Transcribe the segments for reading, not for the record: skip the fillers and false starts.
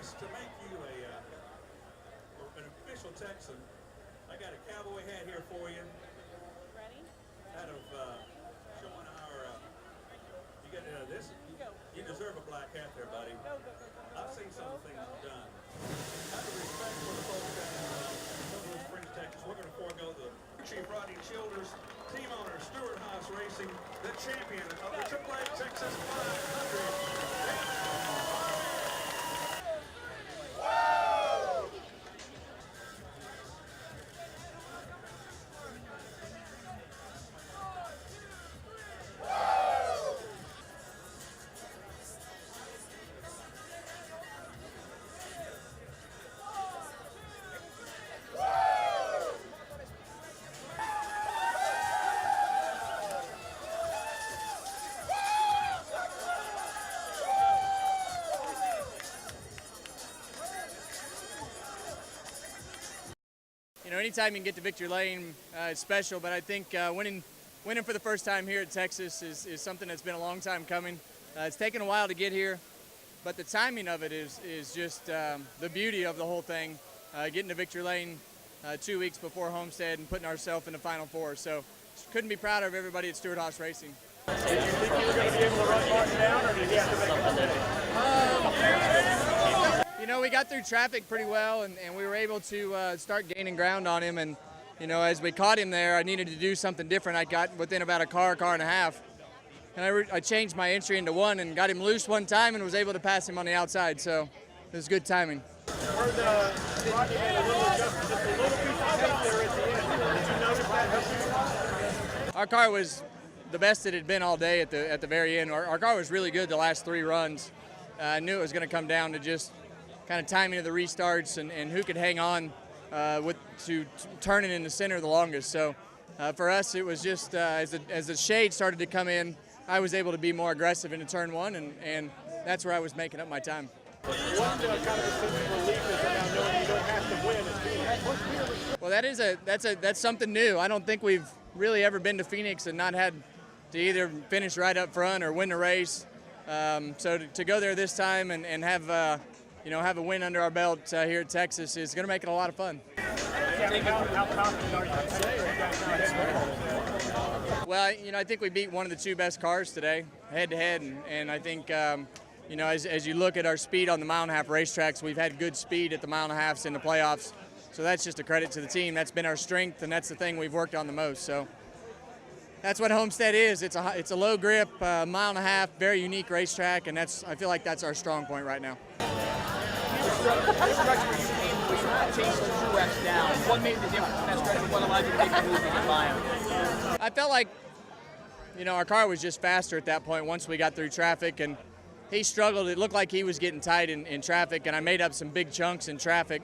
Texas, to make you an official Texan, I got a cowboy hat here for you. Ready? Out of showing our, you got this. You deserve a black hat there, buddy. I've seen some of the things you've done. Out of respect for the folks down in Springs, Texas, we're going to forego the Chief Rodney Childers, team owner Stuart Haas Racing, the champion of the AAA Texas 500. You know, anytime you can get to victory lane, it's special, but I think winning for the first time here at Texas is something that's been a long time coming. It's taken a while to get here, but the timing of it is just the beauty of the whole thing, getting to victory lane 2 weeks before Homestead and putting ourselves in the Final Four. So couldn't be prouder of everybody at Stuart Haas Racing. Did you think you were going to be able to run Martin down, or did you have to make a mistake? You know, we got through traffic pretty well, and we were able to start gaining ground on him. And, you know, as we caught him there, I needed to do something different. I got within about a car and a half. And I changed my entry into one and got him loose one time and was able to pass him on the outside. So it was good timing. Heard Rodney made a little adjustment, just a little piece of tape there at the end. Did you notice that helped you? Our car was the best it had been all day at the very end. Our car was really good the last 3 runs. I knew it was going to come down to just kind of timing of the restarts and who could hang on to turning in the center the longest. So for us, it was just as the shade started to come in, I was able to be more aggressive into turn 1, and that's where I was making up my time. What kind of a sense of relief is it now knowing you don't have to win as Well, that's something new. I don't think we've really ever been to Phoenix and not had to either finish right up front or win the race. So to go there this time and have have a win under our belt here at Texas is going to make it a lot of fun. How confident are you today? Well, you know, I think we beat one of the 2 best cars today, head-to-head, and I think, you know, as you look at our speed on the mile-and-a-half racetracks, we've had good speed at the mile-and-a-halves in the playoffs, so that's just a credit to the team. That's been our strength, and that's the thing we've worked on the most. So that's what Homestead is. It's a low-grip, mile-and-a-half, very unique racetrack, and I feel like that's our strong point right now. The stretch where you chased the Truex down, what made the difference in that stretch and what allowed you to make the move to get by him? I felt like, you know, our car was just faster at that point once we got through traffic, and he struggled. It looked like he was getting tight in traffic, and I made up some big chunks in traffic.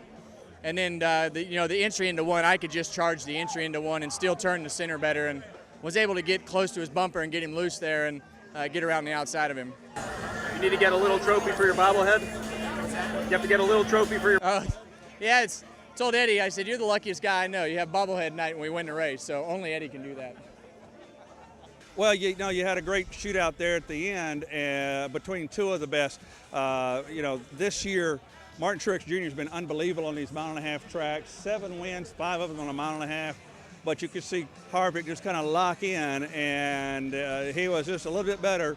And then, the entry into one, I could just charge the entry into one and still turn the center better, and was able to get close to his bumper and get him loose there and get around the outside of him. You need to get a little trophy for your bobblehead? You have to get a little trophy for your... Yeah, told Eddie, I said, you're the luckiest guy I know. You have bobblehead night when we win the race, so only Eddie can do that. Well, you know, you had a great shootout there at the end between 2 of the best. You know, this year, Martin Truex Jr. has been unbelievable on these mile-and-a-half tracks. 7 wins, 5 of them on a mile-and-a-half. But you could see Harvick just kind of lock in, and he was just a little bit better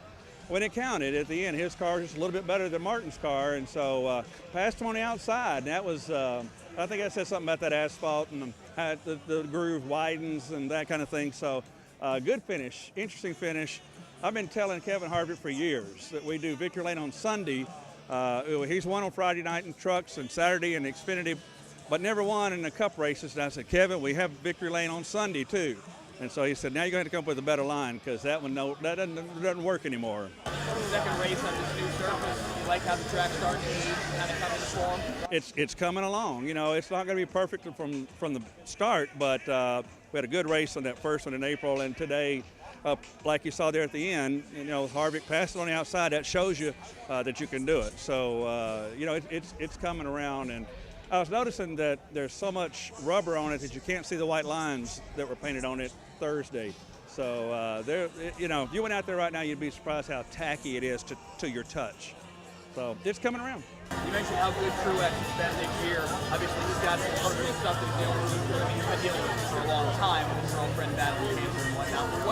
when it counted at the end. His car was just a little bit better than Martin's car, and so passed him on the outside. And that was, I think I said something about that asphalt and how the groove widens and that kind of thing. So good finish, interesting finish. I've been telling Kevin Harvick for years that we do victory lane on Sunday. He's won on Friday night in trucks and Saturday in Xfinity, but never won in the Cup races. And I said, Kevin, we have victory lane on Sunday too. And so he said, now you're going to come up with a better line because that one that doesn't work anymore. Second race on this new surface. You like how the track started kind of coming along? It's coming along. You know, it's not going to be perfect from the start, but we had a good race on that first one in April, and today, like you saw there at the end, you know, Harvick passed it on the outside. That shows you that you can do it. So, you know, it's coming around, and I was noticing that there's so much rubber on it that you can't see the white lines that were painted on it Thursday. So you know, if you went out there right now, you'd be surprised how tacky it is to your touch. So it's coming around. You mentioned how good Truex has been this year. Obviously, he's got some personal stuff that he's dealing with. I mean, he's been dealing with it for a long time with his girlfriend battling cancer and whatnot. But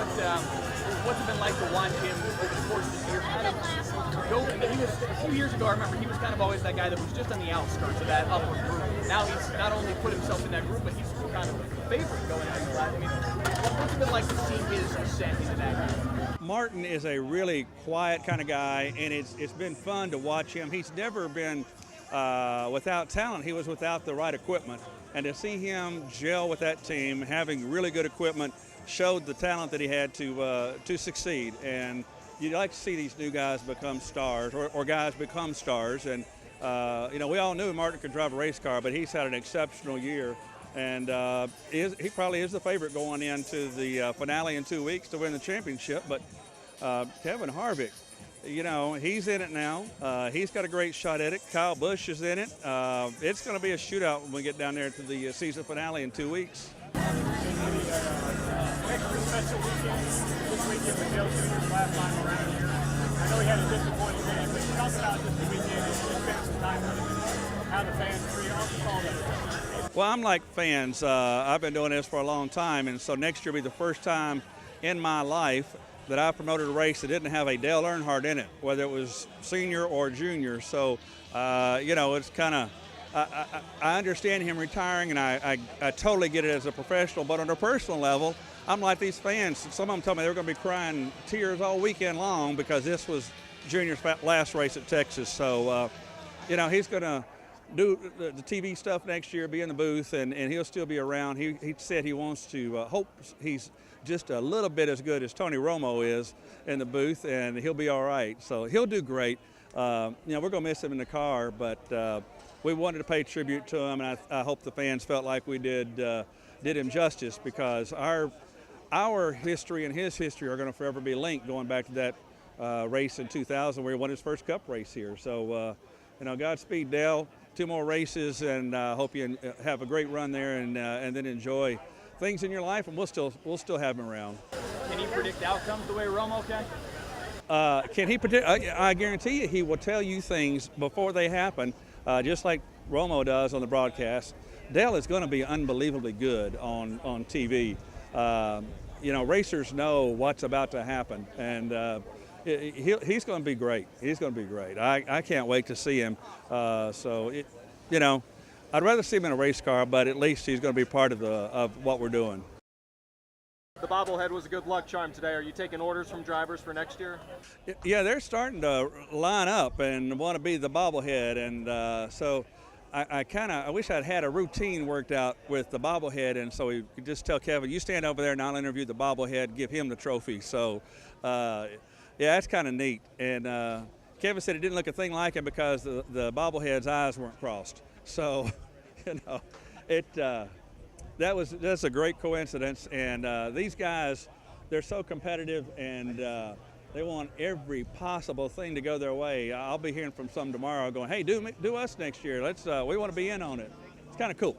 what's it been like to watch him over the course of this year kind of go? He was, a few years ago, I remember he was kind of always that guy that was just on the outskirts of that upper group. Now he's not only put himself in that group, but he's kind of a favorite going into the last. I mean, what's it been like to see his ascent into that group? Martin is a really quiet kind of guy, and it's been fun to watch him. He's never been without talent. He was without the right equipment, and to see him gel with that team, having really good equipment, showed the talent that he had to succeed. And you'd like to see these new guys become stars, or guys become stars. And you know, we all knew Martin could drive a race car, but he's had an exceptional year. And he probably is the favorite going into the finale in 2 weeks to win the championship. But Kevin Harvick, you know, he's in it now. He's got a great shot at it. Kyle Busch is in it. It's going to be a shootout when we get down there to the season finale in 2 weeks. Extra special weekend this weekend with Dale Jr.'s last time around here. I know he had a disappointing game, but talk about just the weekend and spend some time with him, how the fans treat all that. Well, I'm like fans. I've been doing this for a long time, and so next year will be the first time in my life that I promoted a race that didn't have a Dale Earnhardt in it, whether it was senior or junior. So, you know, it's kind of, I understand him retiring, and I totally get it as a professional, but on a personal level, I'm like these fans. Some of them told me they were going to be crying tears all weekend long because this was Junior's last race at Texas. So, you know, he's going to do the TV stuff next year, be in the booth, and he'll still be around. He said he wants to hope he's just a little bit as good as Tony Romo is in the booth, and he'll be all right. So he'll do great. You know, we're going to miss him in the car, but we wanted to pay tribute to him, and I hope the fans felt like we did him justice, because our history and his history are going to forever be linked, going back to that race in 2000 where he won his first Cup race here. So, you know, Godspeed, Dale. 2 more races, and hope you have a great run there, and then enjoy things in your life, and we'll still have him around. Can he predict outcomes the way Romo can? Can he predict? I guarantee you he will tell you things before they happen, just like Romo does on the broadcast. Dale is going to be unbelievably good on TV. You know, racers know what's about to happen, and he's going to be great. He's going to be great. I can't wait to see him. You know, I'd rather see him in a race car, but at least he's going to be part of what we're doing. The bobblehead was a good luck charm today. Are you taking orders from drivers for next year? Yeah, they're starting to line up and want to be the bobblehead, and so I wish I'd had a routine worked out with the bobblehead, and so we could just tell Kevin, you stand over there and I'll interview the bobblehead, give him the trophy. So, yeah, that's kind of neat. And Kevin said it didn't look a thing like him because the bobblehead's eyes weren't crossed. So, you know, that's a great coincidence. And these guys, they're so competitive, and they want every possible thing to go their way. I'll be hearing from some tomorrow going, hey, do us next year. We want to be in on it. It's kind of cool.